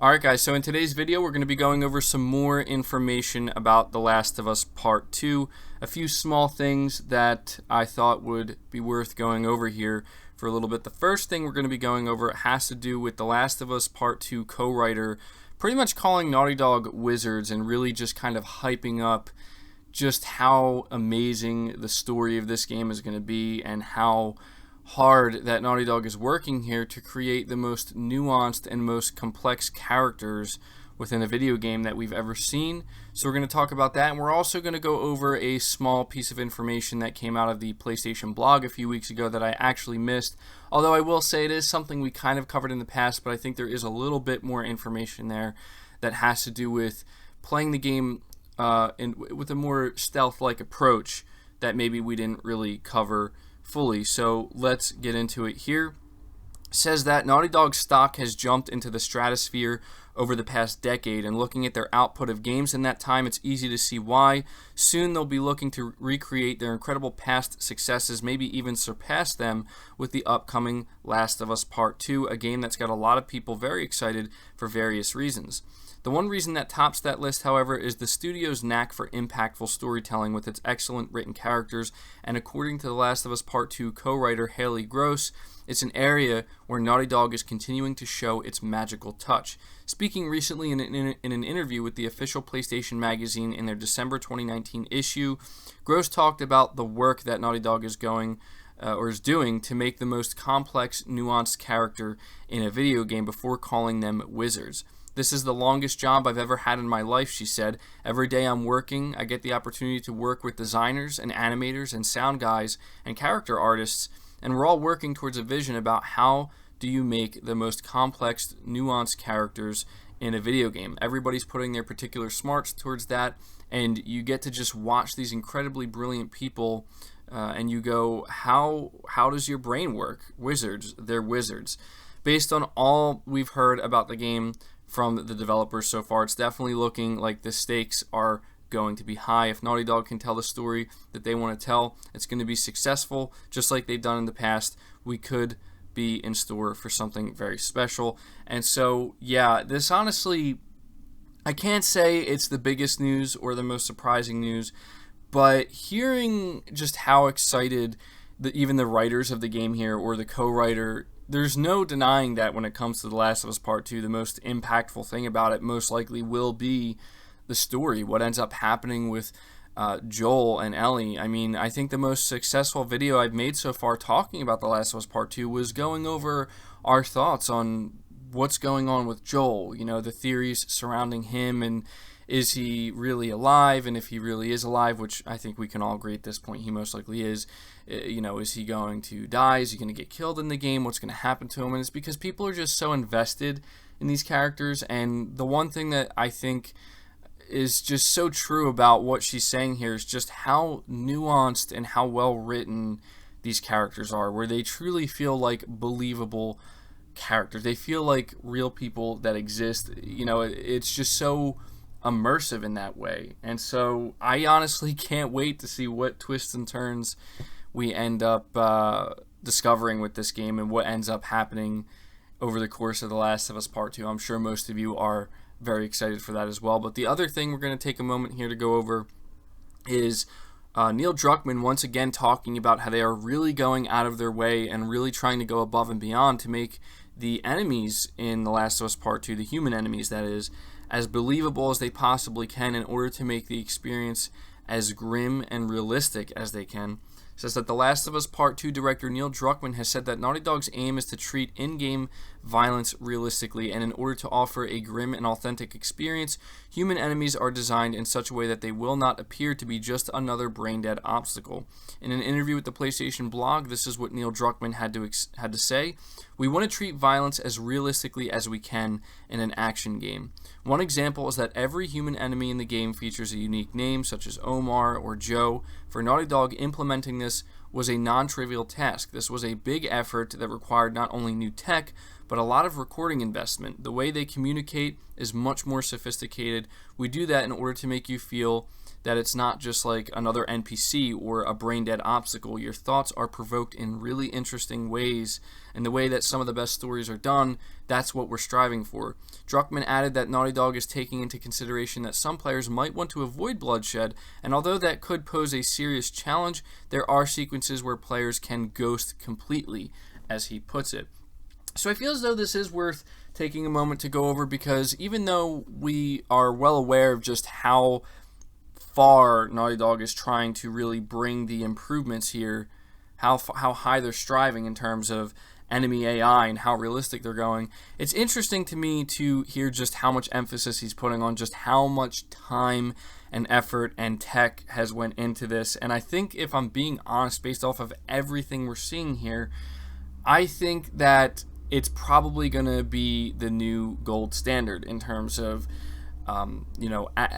Alright guys, so in today's video we're going to be going over some more information about The Last of Us Part 2. A few small things that I thought would be worth going over here for a little bit. The first thing we're going to be going over has to do with The Last of Us Part 2 co-writer pretty much calling Naughty Dog wizards and really just kind of hyping up just how amazing the story of this game is going to be and how hard that Naughty Dog is working here to create the most nuanced and most complex characters within a video game that we've ever seen. So we're going to talk about that, and we're also going to go over a small piece of information that came out of the PlayStation blog a few weeks ago that I actually missed. Although I will say it is something we kind of covered in the past, but I think there is a little bit more information there that has to do with playing the game with a more stealth-like approach that maybe we didn't really cover fully. So let's get into it here. It says that Naughty Dog's stock has jumped into the stratosphere over the past decade, and looking at their output of games in that time, it's easy to see why. Soon they'll be looking to recreate their incredible past successes, maybe even surpass them with the upcoming Last of Us Part 2, a game that's got a lot of people very excited for various reasons. The one reason that tops that list, however, is the studio's knack for impactful storytelling with its excellent written characters, and according to The Last of Us Part 2 co-writer Haley Gross, it's an area where Naughty Dog is continuing to show its magical touch. Speaking recently in an interview with the official PlayStation magazine in their December 2019 issue, Gross talked about the work that Naughty Dog is doing to make the most complex, nuanced character in a video game before calling them wizards. "This is the longest job I've ever had in my life," she said. "Every day I'm working, I get the opportunity to work with designers and animators and sound guys and character artists, and we're all working towards a vision about how do you make the most complex, nuanced characters in a video game. Everybody's putting their particular smarts towards that, and you get to just watch these incredibly brilliant people, and you go, how does your brain work? Wizards, they're wizards." Based on all we've heard about the game from the developers so far, it's definitely looking like the stakes are going to be high. If Naughty Dog can tell the story that they want to tell, it's going to be successful, just like they've done in the past. We could be in store for something very special. And so, yeah, this honestly, I can't say it's the biggest news or the most surprising news, but hearing just how excited even the writers of the game here, or the co-writer, there's no denying that when it comes to The Last of Us Part 2, the most impactful thing about it most likely will be the story, what ends up happening with Joel and Ellie. I mean, I think the most successful video I've made so far talking about The Last of Us Part 2 was going over our thoughts on what's going on with Joel, you know, the theories surrounding him, and is he really alive, and if he really is alive, which I think we can all agree at this point he most likely is, you know, is he going to die, is he going to get killed in the game, what's going to happen to him? And it's because people are just so invested in these characters, and the one thing that I think is just so true about what she's saying here is just how nuanced and how well written these characters are, where they truly feel like believable characters. They feel like real people that exist. You know, it's just so immersive in that way. And so I honestly can't wait to see what twists and turns we end up discovering with this game and what ends up happening over the course of The Last of Us Part 2. I'm sure most of you are very excited for that as well. But the other thing we're going to take a moment here to go over is Neil Druckmann once again talking about how they are really going out of their way and really trying to go above and beyond to make the enemies in The Last of Us Part 2, the human enemies that is, as believable as they possibly can in order to make the experience as grim and realistic as they can. It says that The Last of Us Part 2 director Neil Druckmann has said that Naughty Dog's aim is to treat in-game violence realistically, and in order to offer a grim and authentic experience, human enemies are designed in such a way that they will not appear to be just another brain-dead obstacle. In an interview with the PlayStation blog, this is what Neil Druckmann had to say: "We want to treat violence as realistically as we can in an action game. One example is that every human enemy in the game features a unique name, such as Omar or Joe. For Naughty Dog, implementing this was a non-trivial task. This was a big effort that required not only new tech, but a lot of recording investment. The way they communicate is much more sophisticated. We do that in order to make you feel that it's not just like another NPC or a brain dead obstacle. Your thoughts are provoked in really interesting ways, and the way that some of the best stories are done, that's what we're striving for. Druckmann added that Naughty Dog is taking into consideration that some players might want to avoid bloodshed, and although that could pose a serious challenge, there are sequences where players can ghost completely, as he puts it. So I feel as though this is worth taking a moment to go over, because even though we are well aware of just how far Naughty Dog is trying to really bring the improvements here, how high they're striving in terms of enemy AI and how realistic they're going, it's interesting to me to hear just how much emphasis he's putting on just how much time and effort and tech has went into this. And I think, if I'm being honest, based off of everything we're seeing here, I think that it's probably going to be the new gold standard in terms of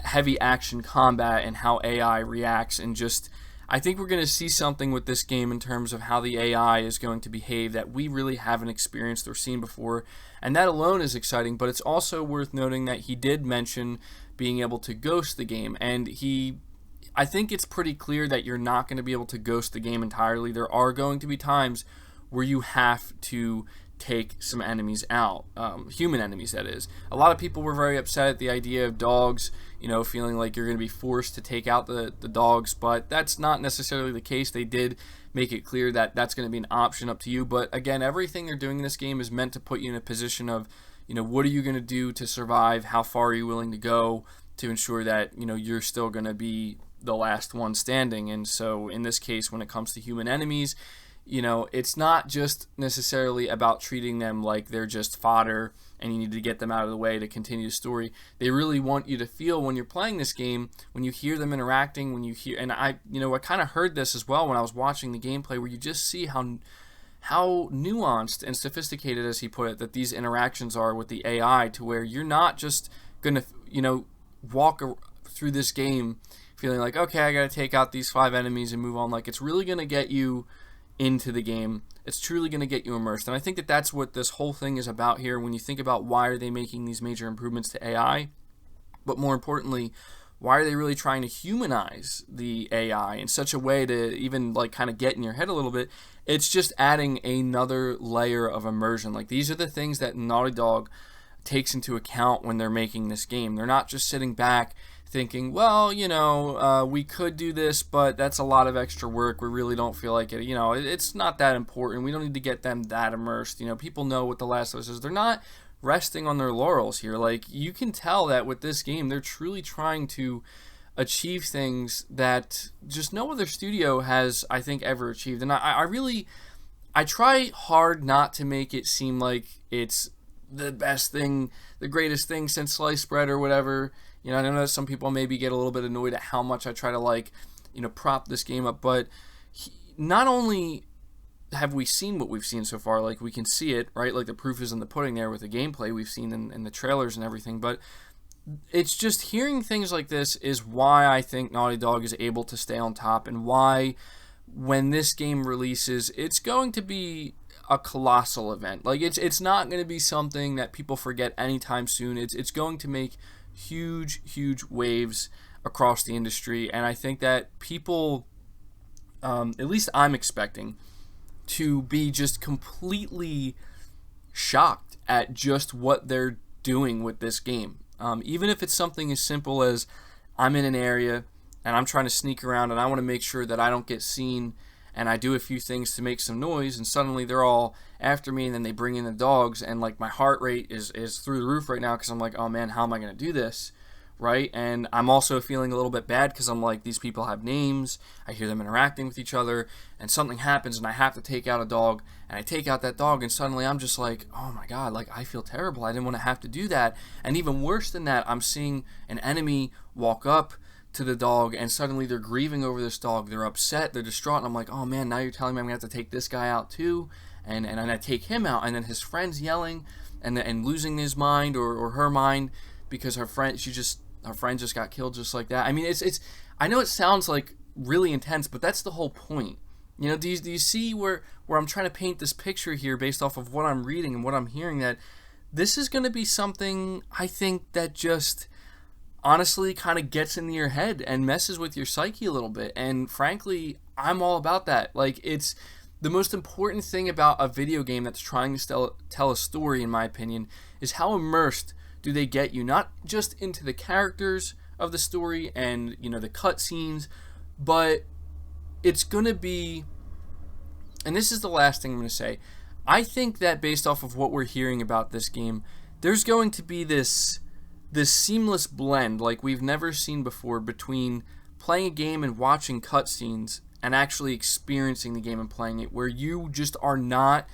heavy action combat and how AI reacts. And just, I think we're going to see something with this game in terms of how the AI is going to behave that we really haven't experienced or seen before, and that alone is exciting. But it's also worth noting that he did mention being able to ghost the game, and I think it's pretty clear that you're not going to be able to ghost the game entirely. There are going to be times where you have to take some enemies out, human enemies, that is. A lot of people were very upset at the idea of dogs, feeling like you're going to be forced to take out the dogs, but that's not necessarily the case. They did make it clear that that's going to be an option up to you, but again, everything they're doing in this game is meant to put you in a position of, what are you going to do to survive? How far are you willing to go to ensure that, you're still going to be the last one standing? And so in this case, when it comes to human enemies, it's not just necessarily about treating them like they're just fodder and you need to get them out of the way to continue the story. They really want you to feel, when you're playing this game, when you hear them interacting, when you hear, and I kind of heard this as well when I was watching the gameplay, where you just see how nuanced and sophisticated, as he put it, that these interactions are with the AI, to where you're not just going to, walk through this game feeling like, okay, I got to take out these 5 enemies and move on. Like, it's really going to get you into the game. It's truly going to get you immersed, and I think that that's what this whole thing is about here. When you think about why are they making these major improvements to AI, but more importantly, why are they really trying to humanize the AI in such a way to even kind of get in your head a little bit? It's just adding another layer of immersion. Like, these are the things that Naughty Dog takes into account when they're making this game. They're not just sitting back thinking, well, we could do this, but that's a lot of extra work. We really don't feel like it. It's not that important. We don't need to get them that immersed. People know what The Last of Us is. They're not resting on their laurels here. Like, you can tell that with this game, they're truly trying to achieve things that just no other studio has, I think, ever achieved. And I try hard not to make it seem like it's the best thing, the greatest thing since sliced bread or whatever. I know that some people maybe get a little bit annoyed at how much I try to prop this game up, but not only have we seen what we've seen so far, like, we can see it, right? Like, the proof is in the pudding there with the gameplay we've seen in the trailers and everything, but it's just hearing things like this is why I think Naughty Dog is able to stay on top, and why, when this game releases, it's going to be a colossal event. Like, it's not going to be something that people forget anytime soon. It's going to make huge waves across the industry, and I think that people, at least I'm expecting, to be just completely shocked at just what they're doing with this game. Even if it's something as simple as, I'm in an area and I'm trying to sneak around and I want to make sure that I don't get seen, and I do a few things to make some noise, and suddenly they're all after me, and then they bring in the dogs, and my heart rate is through the roof right now, because I'm like, oh man, how am I going to do this, right? And I'm also feeling a little bit bad, because I'm like, these people have names, I hear them interacting with each other, and something happens and I have to take out a dog, and I take out that dog, and suddenly I'm just like, oh my god, I feel terrible, I didn't want to have to do that. And even worse than that, I'm seeing an enemy walk up to the dog, and suddenly they're grieving over this dog, they're upset, they're distraught, and I'm like, oh man, now you're telling me I'm going to have to take this guy out too, and I take him out, and then his friend's yelling and losing his mind or her mind, because her friend just got killed just like that. I mean, it's I know it sounds like really intense, but that's the whole point. Do you see where I'm trying to paint this picture here based off of what I'm reading and what I'm hearing, that this is going to be something, I think, that just honestly kind of gets into your head and messes with your psyche a little bit. And frankly, I'm all about that. Like, it's the most important thing about a video game that's trying to tell a story, in my opinion, is how immersed do they get you, not just into the characters of the story and, you know, the cutscenes, but it's going to be, and this is the last thing I'm going to say, I think that based off of what we're hearing about this game, there's going to be this seamless blend like we've never seen before between playing a game and watching cutscenes and actually experiencing the game and playing it, where you just are not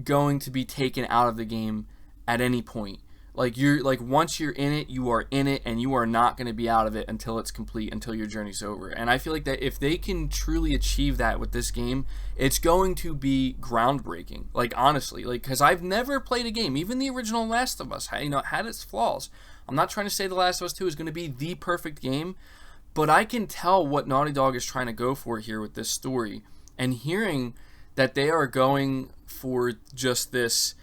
going to be taken out of the game at any point. Like, once you're in it, you are in it, and you are not going to be out of it until it's complete, until your journey's over. And I feel like that if they can truly achieve that with this game, it's going to be groundbreaking. Like, honestly, like, because I've never played a game, even the original Last of Us, you know, it had its flaws. I'm not trying to say The Last of Us 2 is going to be the perfect game, but I can tell what Naughty Dog is trying to go for here with this story. And hearing that they are going for just this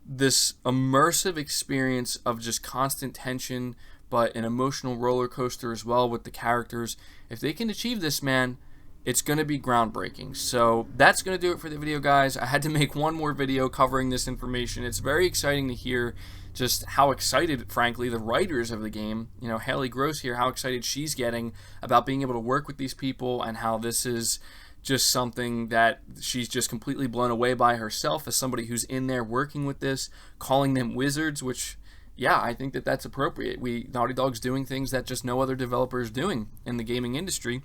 immersive experience of just constant tension, but an emotional roller coaster as well with the characters. If they can achieve this, man, it's going to be groundbreaking. So that's going to do it for the video, guys. I had to make one more video covering this information. It's very exciting to hear just how excited, frankly, the writers of the game, you know, Haley Gross here, how excited she's getting about being able to work with these people, and how this is just something that she's just completely blown away by herself as somebody who's in there working with this, calling them wizards, which, yeah, I think that that's appropriate. Naughty Dog's doing things that just no other developer is doing in the gaming industry.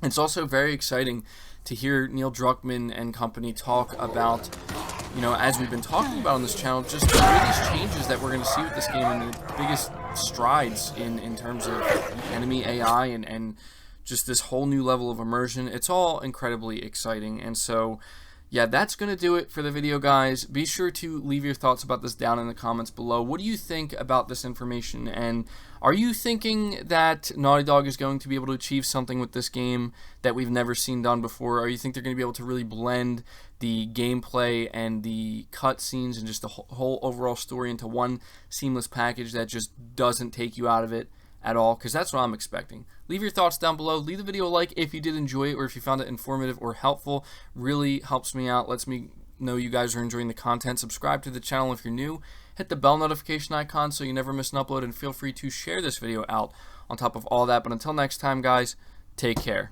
It's also very exciting to hear Neil Druckmann and company talk about, you know, as we've been talking about on this channel, just the biggest changes that we're going to see with this game and the biggest strides in terms of enemy AI and just this whole new level of immersion. It's all incredibly exciting. And so, yeah, that's going to do it for the video, guys. Be sure to leave your thoughts about this down in the comments below. What do you think about this information? And are you thinking that Naughty Dog is going to be able to achieve something with this game that we've never seen done before? Or you think they're going to be able to really blend the gameplay and the cutscenes and just the whole overall story into one seamless package that just doesn't take you out of it at all? Because that's what I'm expecting. Leave your thoughts down below. Leave the video a like if you did enjoy it, or if you found it informative or helpful. Really helps me out, lets me know you guys are enjoying the content. Subscribe to the channel if you're new. Hit the bell notification icon so you never miss an upload, and feel free to share this video out on top of all that. But until next time, guys, take care.